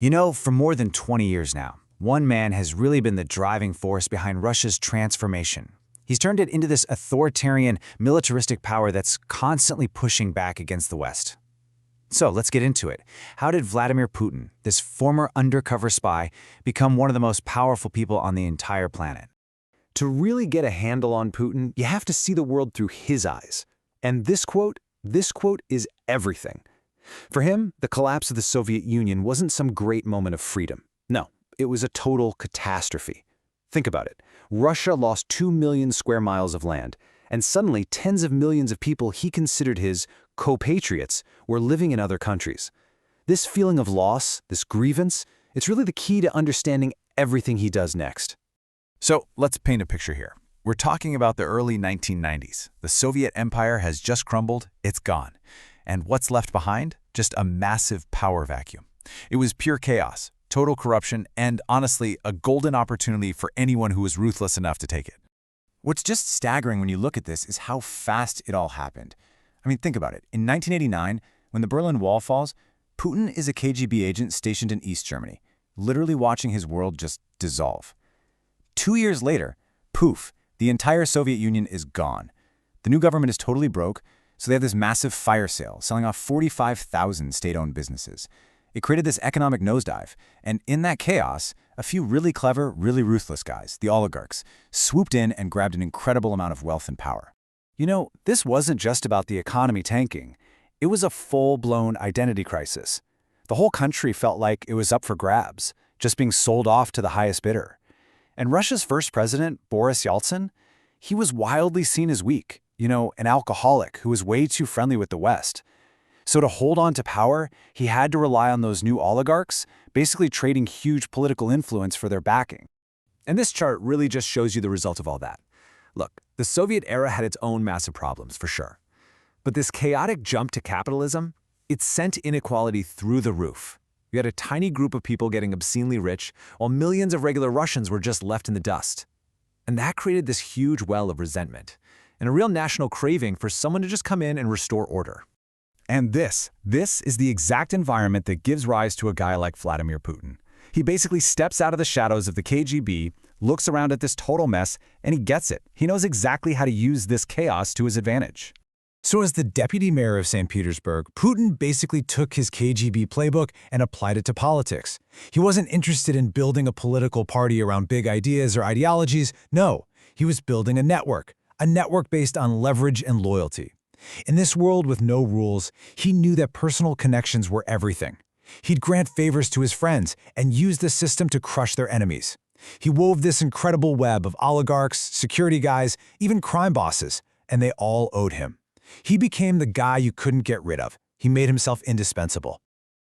You know, for more than 20 years now, one man has really been the driving force behind Russia's transformation. He's turned it into this authoritarian, militaristic power that's constantly pushing back against the West. So let's get into it. How did Vladimir Putin, this former undercover spy, become one of the most powerful people on the entire planet? To really get a handle on Putin, you have to see the world through his eyes. And this quote is everything. For him, the collapse of the Soviet Union wasn't some great moment of freedom. No, it was a total catastrophe. Think about it. Russia lost 2 million square miles of land, and suddenly tens of millions of people he considered his compatriots were living in other countries. This feeling of loss, this grievance, it's really the key to understanding everything he does next. So let's paint a picture here. We're talking about the early 1990s. The Soviet Empire has just crumbled, it's gone. And what's left behind? Just a massive power vacuum. It was pure chaos, total corruption, and honestly, a golden opportunity for anyone who was ruthless enough to take it. What's just staggering when you look at this is how fast it all happened. I mean, think about it. In 1989, when the Berlin Wall falls, Putin is a KGB agent stationed in East Germany, literally watching his world just dissolve. 2 years later, poof, the entire Soviet Union is gone. The new government is totally broke, so they have this massive fire sale, selling off 45,000 state-owned businesses. It created this economic nosedive, and in that chaos, a few really clever, really ruthless guys, the oligarchs, swooped in and grabbed an incredible amount of wealth and power. You know, this wasn't just about the economy tanking. It was a full-blown identity crisis. The whole country felt like it was up for grabs, just being sold off to the highest bidder. And Russia's first president, Boris Yeltsin, he was wildly seen as weak, an alcoholic who was way too friendly with the West. So to hold on to power, he had to rely on those new oligarchs, basically trading huge political influence for their backing. And this chart really just shows you the result of all that. Look, the Soviet era had its own massive problems, for sure. But this chaotic jump to capitalism, it sent inequality through the roof. You had a tiny group of people getting obscenely rich, while millions of regular Russians were just left in the dust. And that created this huge well of resentment, and a real national craving for someone to just come in and restore order. And this is the exact environment that gives rise to a guy like Vladimir Putin. He basically steps out of the shadows of the KGB, looks around at this total mess, and he gets it. He knows exactly how to use this chaos to his advantage. So as the deputy mayor of St. Petersburg, Putin basically took his KGB playbook and applied it to politics. He wasn't interested in building a political party around big ideas or ideologies. No, he was building a network based on leverage and loyalty. In this world with no rules, he knew that personal connections were everything. He'd grant favors to his friends and use the system to crush their enemies. He wove this incredible web of oligarchs, security guys, even crime bosses, and they all owed him. He became the guy you couldn't get rid of. He made himself indispensable.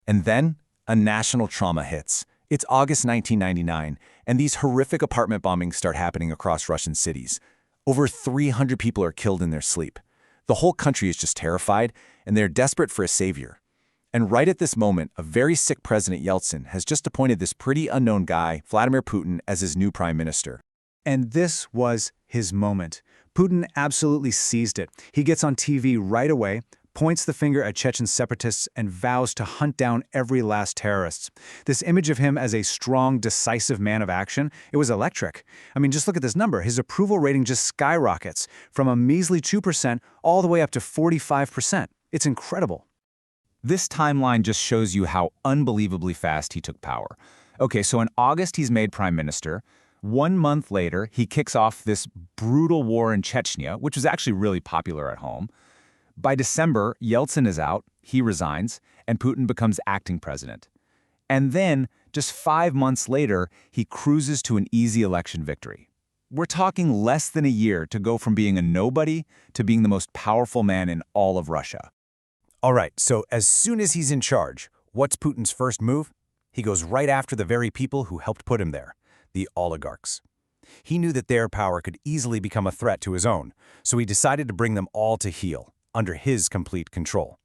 And then, a national trauma hits. It's August 1999, and these horrific apartment bombings start happening across Russian cities. Over 300 people are killed in their sleep. The whole country is just terrified, and they're desperate for a savior. And right at this moment, a very sick President Yeltsin has just appointed this pretty unknown guy, Vladimir Putin, as his new prime minister. And this was his moment. Putin absolutely seized it. He gets on TV right away, points the finger at Chechen separatists, and vows to hunt down every last terrorist. This image of him as a strong, decisive man of action, it was electric. I mean, just look at this number. His approval rating just skyrockets from a measly 2% all the way up to 45%. It's incredible. This timeline just shows you how unbelievably fast he took power. Okay, so in August, he's made prime minister. 1 month later, he kicks off this brutal war in Chechnya, which was actually really popular at home. By December, Yeltsin is out, he resigns, and Putin becomes acting president. And then, just 5 months later, he cruises to an easy election victory. We're talking less than a year to go from being a nobody to being the most powerful man in all of Russia. All right, so as soon as he's in charge, what's Putin's first move? He goes right after the very people who helped put him there, the oligarchs. He knew that their power could easily become a threat to his own, so he decided to bring them all to heel, under his complete control.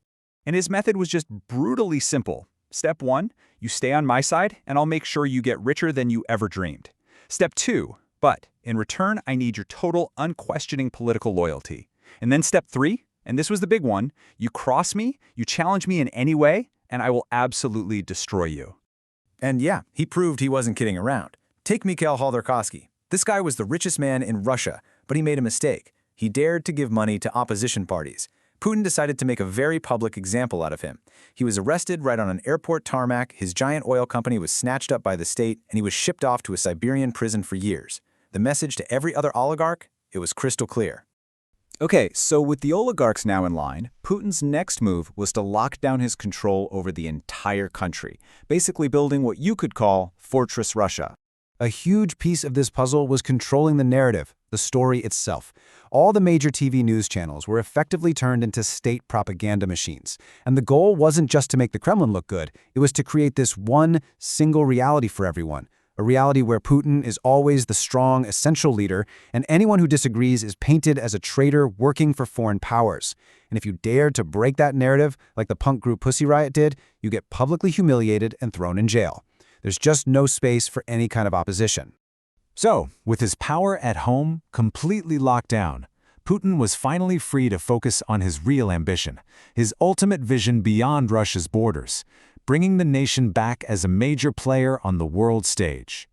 And his method was just brutally simple. Step 1, you stay on my side, and I'll make sure you get richer than you ever dreamed. Step 2, but in return, I need your total, unquestioning political loyalty. And then step 3, and this was the big one, you cross me, you challenge me in any way, and I will absolutely destroy you. And yeah, he proved he wasn't kidding around. Take Mikhail Khodorkovsky. This guy was the richest man in Russia, but he made a mistake. He dared to give money to opposition parties. Putin decided to make a very public example out of him. He was arrested right on an airport tarmac, his giant oil company was snatched up by the state, and he was shipped off to a Siberian prison for years. The message to every other oligarch? It was crystal clear. Okay, so with the oligarchs now in line, Putin's next move was to lock down his control over the entire country, basically building what you could call Fortress Russia. A huge piece of this puzzle was controlling the narrative, the story itself. All the major TV news channels were effectively turned into state propaganda machines. And the goal wasn't just to make the Kremlin look good, it was to create this one single reality for everyone. A reality where Putin is always the strong, essential leader, and anyone who disagrees is painted as a traitor working for foreign powers. And if you dared to break that narrative, like the punk group Pussy Riot did, you get publicly humiliated and thrown in jail. There's just no space for any kind of opposition. So, with his power at home completely locked down, Putin was finally free to focus on his real ambition, his ultimate vision beyond Russia's borders, bringing the nation back as a major player on the world stage.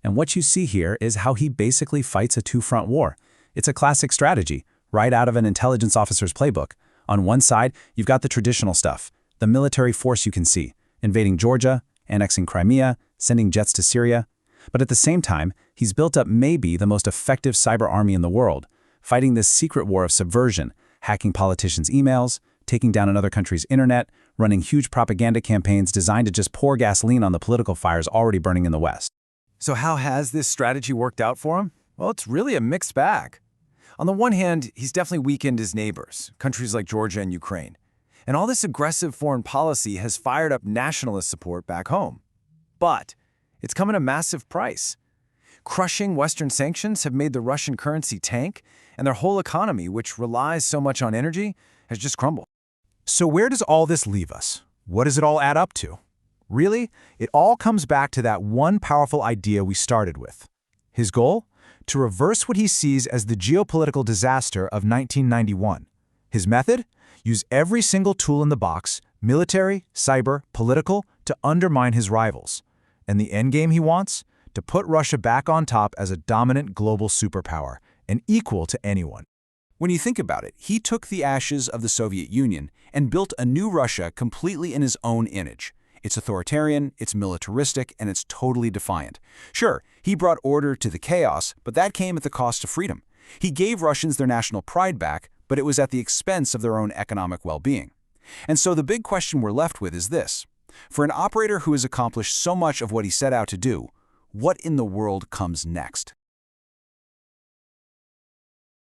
And what you see here is how he basically fights a two-front war. It's a classic strategy, right out of an intelligence officer's playbook. On one side, you've got the traditional stuff, the military force you can see, invading Georgia, annexing Crimea, sending jets to Syria. But at the same time, he's built up maybe the most effective cyber army in the world, fighting this secret war of subversion, hacking politicians' emails, taking down another country's internet, running huge propaganda campaigns designed to just pour gasoline on the political fires already burning in the West. So how has this strategy worked out for him? Well, it's really a mixed bag. On the one hand, he's definitely weakened his neighbors, countries like Georgia and Ukraine. And all this aggressive foreign policy has fired up nationalist support back home. But it's come at a massive price. Crushing Western sanctions have made the Russian currency tank, and their whole economy, which relies so much on energy, has just crumbled. So where does all this leave us? What does it all add up to? Really, it all comes back to that one powerful idea we started with. His goal? To reverse what he sees as the geopolitical disaster of 1991. His method? Use every single tool in the box, military, cyber, political, to undermine his rivals. And the endgame he wants? To put Russia back on top as a dominant global superpower, and equal to anyone. When you think about it, he took the ashes of the Soviet Union and built a new Russia completely in his own image. It's authoritarian, it's militaristic, and it's totally defiant. Sure, he brought order to the chaos, but that came at the cost of freedom. He gave Russians their national pride back, but it was at the expense of their own economic well-being. And so the big question we're left with is this. For an operator who has accomplished so much of what he set out to do, what in the world comes next?